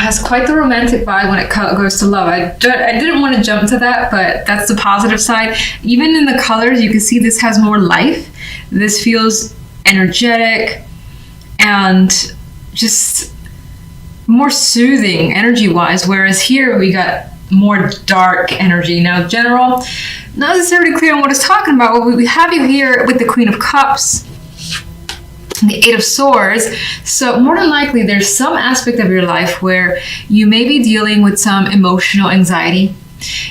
has quite the romantic vibe when it goes to love. I didn't want to jump to that, but that's the positive side. Even in the colors, you can see this has more life. This feels energetic and just more soothing energy-wise, whereas here we got more dark energy. Now, general, not necessarily clear on what it's talking about, but we have you here with the Queen of Cups, the Eight of Swords. So more than likely there's some aspect of your life where you may be dealing with some emotional anxiety.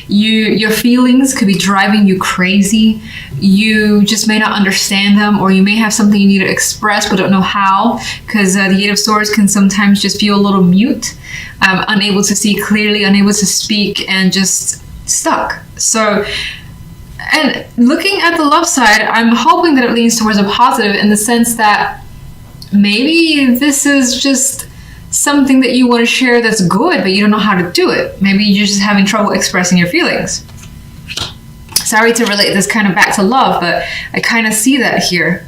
Your feelings could be driving you crazy. You just may not understand them, or you may have something you need to express but don't know how, because the Eight of Swords can sometimes just feel a little mute, unable to see clearly, unable to speak, and just stuck. So, and looking at the love side, I'm hoping that it leans towards a positive, in the sense that maybe this is just something that you want to share that's good, but you don't know how to do it. Maybe you're just having trouble expressing your feelings. Sorry to relate this kind of back to love, but I kind of see that here.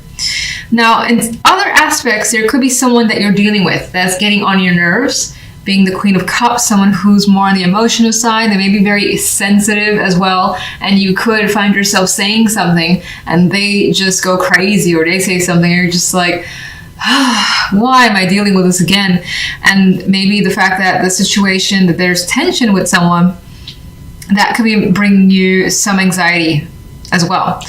Now, in other aspects, there could be someone that you're dealing with that's getting on your nerves, being the Queen of Cups, someone who's more on the emotional side. They may be very sensitive as well, and you could find yourself saying something and they just go crazy, or they say something and you're just like, why am I dealing with this again? And maybe the fact that the situation, that there's tension with someone, that could be bringing you some anxiety as well.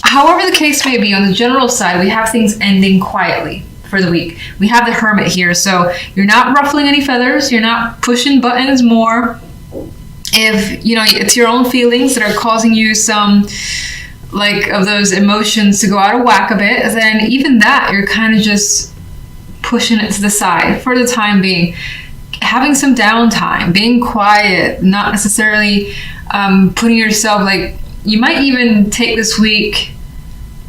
However the case may be, on the general side, we have things ending quietly for the week. We have the Hermit here, so you're not ruffling any feathers, you're not pushing buttons more. If, you know, it's your own feelings that are causing you some, like, of those emotions to go out of whack a bit, then even that, you're kind of just pushing it to the side for the time being. Having some downtime, being quiet, not necessarily putting yourself, like, you might even take this week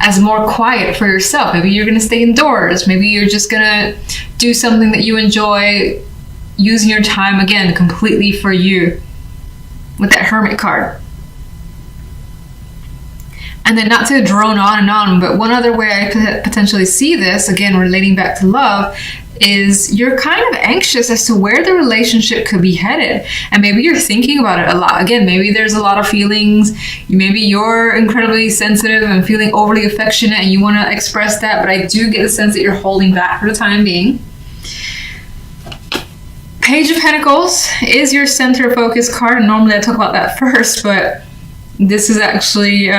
as more quiet for yourself. Maybe you're going to stay indoors. Maybe you're just going to do something that you enjoy, using your time, again, completely for you, with that Hermit card. And then, not to drone on and on, but one other way I could potentially see this, again, relating back to love, is you're kind of anxious as to where the relationship could be headed. And maybe you're thinking about it a lot. Again, maybe there's a lot of feelings. Maybe you're incredibly sensitive and feeling overly affectionate and you want to express that, but I do get the sense that you're holding back for the time being. Page of Pentacles is your center focus card, and normally I talk about that first, but this is actually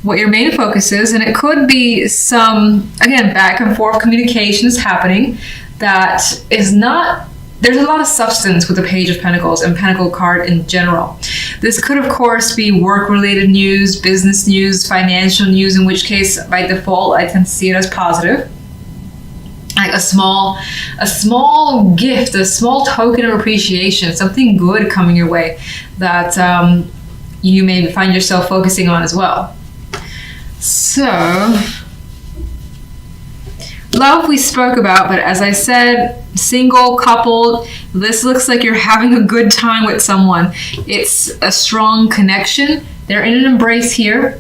what your main focus is, and it could be some, again, back and forth communications happening that is not, there's a lot of substance with the Page of Pentacles and Pentacle card in general. This could, of course, be work-related news, business news, financial news, in which case, by default, I tend to see it as positive. Like a small gift, a small token of appreciation, something good coming your way that you may find yourself focusing on as well. So, love we spoke about, but as I said, single, coupled, this looks like you're having a good time with someone. It's a strong connection. They're in an embrace here.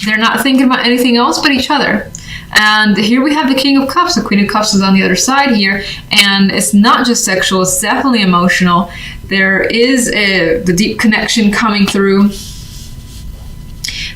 They're not thinking about anything else but each other. And here we have the King of Cups. The Queen of Cups is on the other side here, and it's not just sexual, it's definitely emotional. There is the deep connection coming through.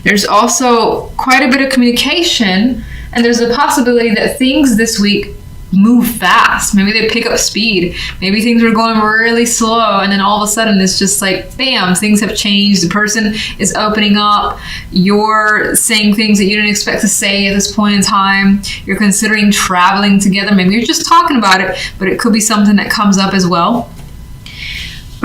There's also quite a bit of communication, and there's a possibility that things this week move fast. Maybe they pick up speed. Maybe things were going really slow, and then all of a sudden it's just like, bam, things have changed. The person is opening up. You're saying things that you didn't expect to say at this point in time. You're considering traveling together. Maybe you're just talking about it, but it could be something that comes up as well.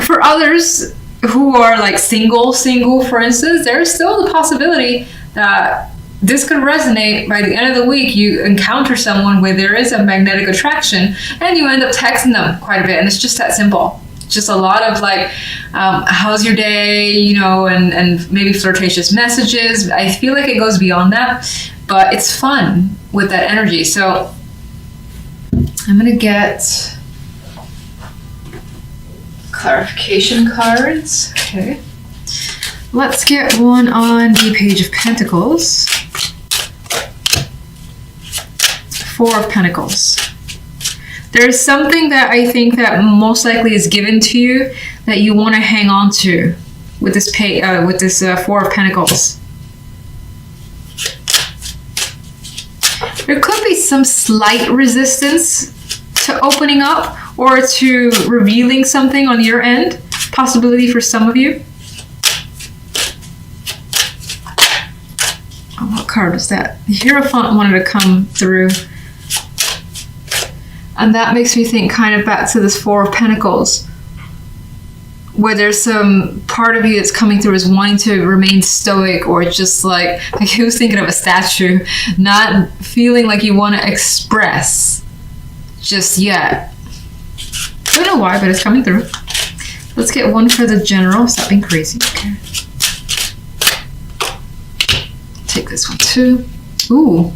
For others who are like single, for instance, there's still the possibility that this could resonate. By the end of the week, you encounter someone where there is a magnetic attraction, and you end up texting them quite a bit, and it's just that simple. Just a lot of like, how's your day, you know, and maybe flirtatious messages. I feel like it goes beyond that, but it's fun with that energy. So I'm gonna get clarification cards. Okay, let's get one on the Page of Pentacles. Four of Pentacles. There's something that I think that most likely is given to you that you want to hang on to with this Four of Pentacles. There could be some slight resistance to opening up or to revealing something on your end. Possibility for some of you. Oh, what card was that? The Hierophant wanted to come through. And that makes me think kind of back to this Four of Pentacles, where there's some part of you that's coming through is wanting to remain stoic, or just like he was thinking of a statue, not feeling like you want to express just yet. I don't know why, but it's coming through. Let's get one for the general. Stop being crazy. Okay. Take this one too. Ooh.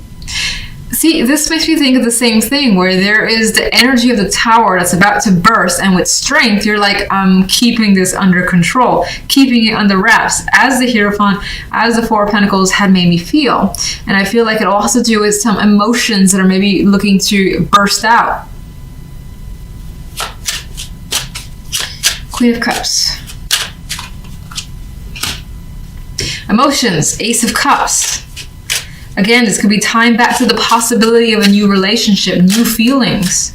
See, this makes me think of the same thing, where there is the energy of the Tower that's about to burst, and with strength, you're like, I'm keeping this under control, keeping it under wraps, as the Hierophant, as the Four of Pentacles had made me feel. And I feel like it all has to do with some emotions that are maybe looking to burst out. Queen of Cups. Emotions, Ace of Cups. Again, this could be tying back to the possibility of a new relationship, new feelings.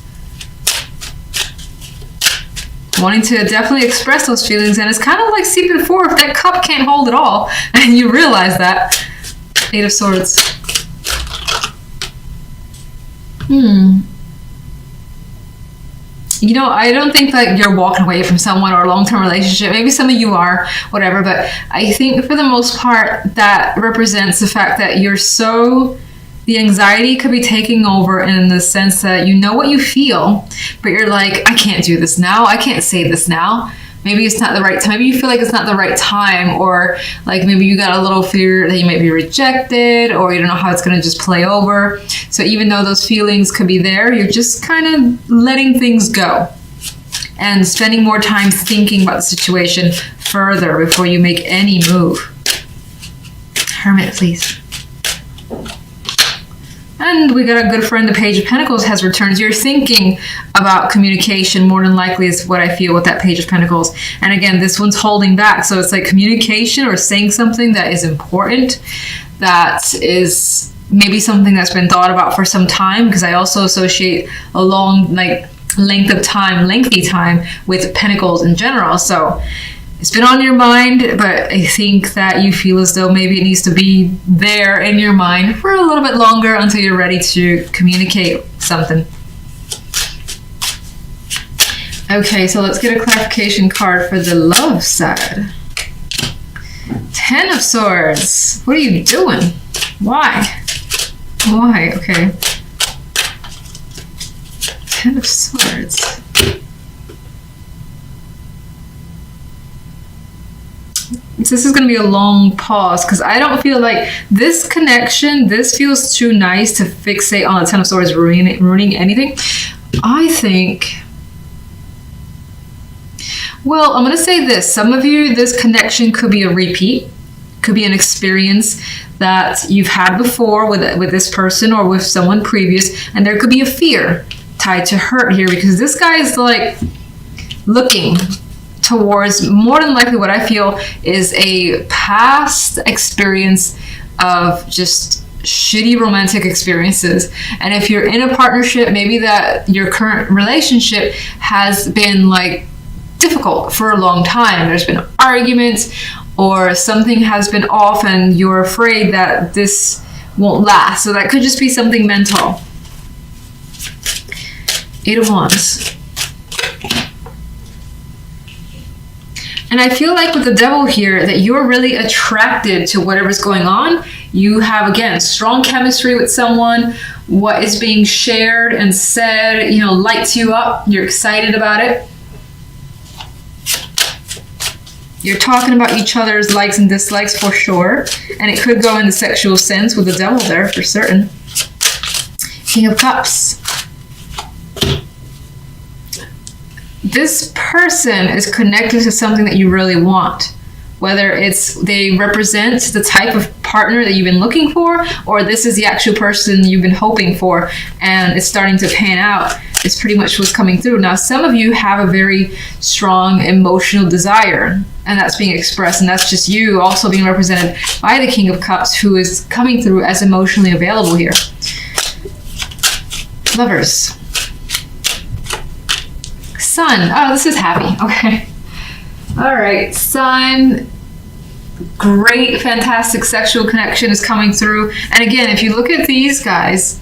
Wanting to definitely express those feelings, and it's kind of like seeping forth. That cup can't hold it all, and you realize that. Eight of Swords. You know, I don't think that you're walking away from someone or a long-term relationship. Maybe some of you are, whatever. But I think for the most part, that represents the fact that you're so... The anxiety could be taking over in the sense that you know what you feel, but you're like, I can't do this now. I can't say this now. Maybe it's not the right time. Maybe you feel like it's not the right time, or like maybe you got a little fear that you might be rejected, or you don't know how it's going to just play over. So even though those feelings could be there, you're just kind of letting things go and spending more time thinking about the situation further before you make any move. Hermit, please. And we got a good friend, the Page of Pentacles has returned. You're thinking about communication more than likely is what I feel with that Page of Pentacles. And again, this one's holding back. So it's like communication or saying something that is important, that is maybe something that's been thought about for some time, because I also associate a long, like, lengthy time with Pentacles in general. So it's been on your mind, but I think that you feel as though maybe it needs to be there in your mind for a little bit longer until you're ready to communicate something. Okay, so let's get a clarification card for the love side. Ten of Swords. What are you doing? Why? Why? Okay. Ten of Swords. This is going to be a long pause, because I don't feel like this connection, this feels too nice to fixate on the Ten of Swords ruining anything. I think, well, I'm going to say this. Some of you, this connection could be a repeat, could be an experience that you've had before with this person or with someone previous, and there could be a fear tied to hurt here, because this guy is like looking towards, more than likely what I feel is a past experience of just shitty romantic experiences. And if you're in a partnership, maybe that your current relationship has been like difficult for a long time. There's been arguments or something has been off and you're afraid that this won't last. So that could just be something mental. Eight of Wands. And I feel like with the Devil here that you're really attracted to whatever's going on. You have, again, strong chemistry with someone. What is being shared and said, you know, lights you up. You're excited about it. You're talking about each other's likes and dislikes for sure. And it could go in the sexual sense with the Devil there for certain. King of Cups. This person is connected to something that you really want, whether it's they represent the type of partner that you've been looking for, or this is the actual person you've been hoping for and it's starting to pan out. It's pretty much what's coming through. Now, some of you have a very strong emotional desire, and that's being expressed, and that's just you also being represented by the King of Cups, who is coming through as emotionally available here. Lovers. Sun. Oh, this is happy. Okay. All right. Sun. Great, fantastic sexual connection is coming through. And again, if you look at these guys,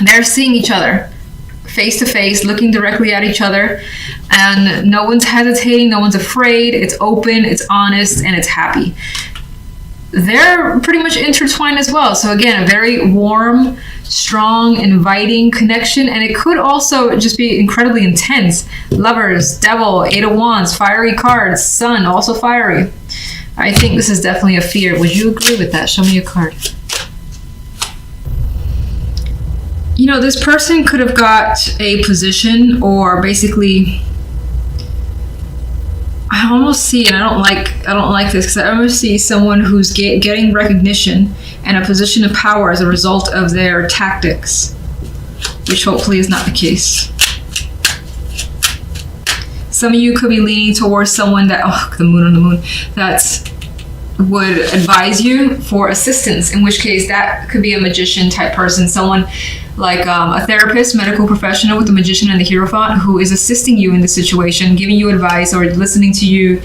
they're seeing each other face to face, looking directly at each other, and no one's hesitating, no one's afraid. It's open, it's honest, and it's happy. They're pretty much intertwined as well. So again, a very warm, strong, inviting connection, and it could also just be incredibly intense. Lovers, Devil, Eight of Wands, fiery cards, Sun, also fiery. I think this is definitely a fear. Would you agree with that? Show me a card. You know, this person could have got a position, or basically, I almost see, and I don't like this, because I almost see someone who's getting recognition and a position of power as a result of their tactics, which hopefully is not the case. Some of you could be leaning towards someone that, oh, the moon on the moon, that would advise you for assistance, in which case that could be a magician type person, someone like a therapist, medical professional with the Magician and the Hierophant, who is assisting you in the situation, giving you advice or listening to you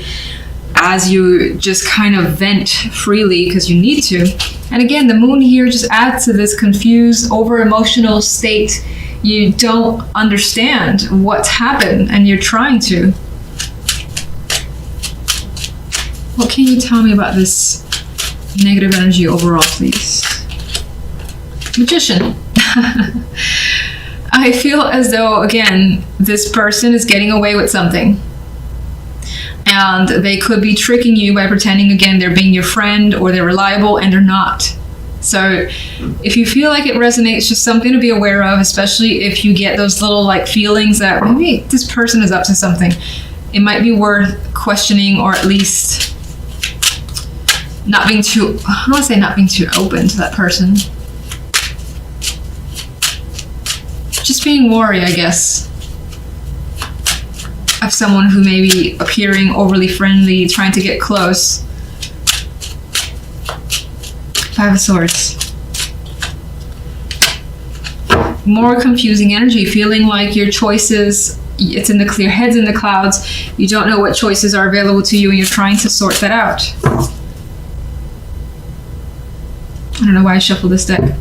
as you just kind of vent freely because you need to. And again, the moon here just adds to this confused, over emotional state. You don't understand what's happened and you're trying to. What can you tell me about this negative energy overall, please? Magician. I feel as though, again, this person is getting away with something. And they could be tricking you by pretending, again, they're being your friend or they're reliable, and they're not. So if you feel like it resonates, just something to be aware of, especially if you get those little like feelings that maybe this person is up to something. It might be worth questioning, or at least not being too, I don't want to say not being too open to that person. Just being wary, I guess, of someone who may be appearing overly friendly, trying to get close. Five of Swords. More confusing energy, feeling like your choices, it's in the clear, heads in the clouds. You don't know what choices are available to you and you're trying to sort that out. I don't know why I shuffled this deck.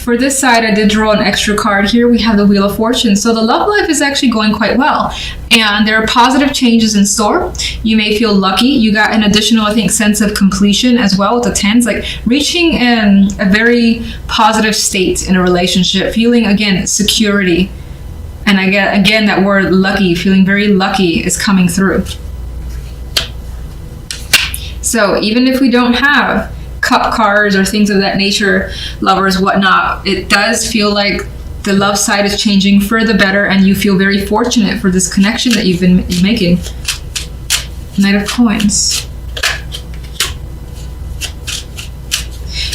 For this side, I did draw an extra card here. We have the Wheel of Fortune. So the love life is actually going quite well. And there are positive changes in store. You may feel lucky. You got an additional, I think, sense of completion as well with the tens. Like reaching a very positive state in a relationship. Feeling, again, security. And I get, again, that word lucky. Feeling very lucky is coming through. So even if we don't have cup cards or things of that nature, lovers, whatnot, it does feel like the love side is changing for the better, and you feel very fortunate for this connection that you've been making. Knight of Coins.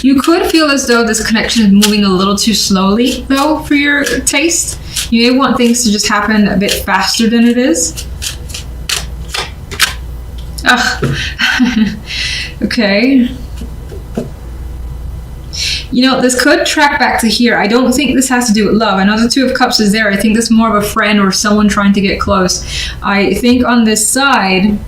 You could feel as though this connection is moving a little too slowly, though, for your taste. You may want things to just happen a bit faster than it is. Ugh. Okay. You know, this could track back to here. I don't think this has to do with love. I know the Two of Cups is there. I think this is more of a friend or someone trying to get close. I think on this side,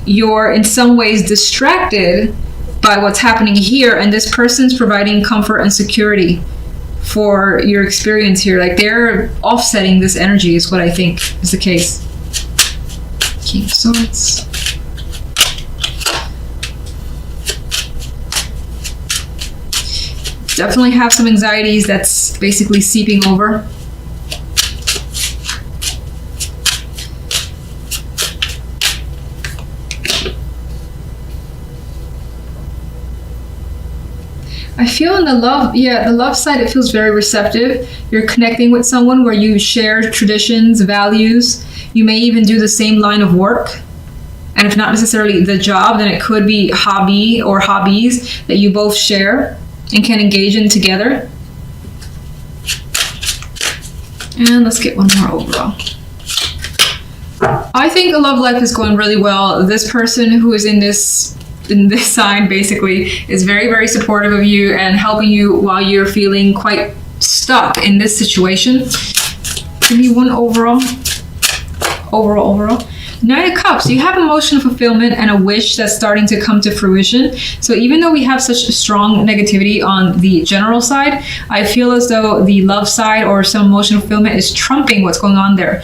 you're in some ways distracted by what's happening here, and this person's providing comfort and security for your experience here. Like they're offsetting this energy is what I think is the case. King of Swords. Definitely have some anxieties that's basically seeping over. I feel in the love side, it feels very receptive. You're connecting with someone where you share traditions, values. You may even do the same line of work. And if not necessarily the job, then it could be hobby or hobbies that you both share and can engage in together. And let's get one more overall. I think the love life is going really well. This person who is in this sign basically is very, very supportive of you and helping you while you're feeling quite stuck in this situation. Give me one overall. Overall. Knight of Cups, you have emotional fulfillment and a wish that's starting to come to fruition. So even though we have such strong negativity on the general side, I feel as though the love side or some emotional fulfillment is trumping what's going on there.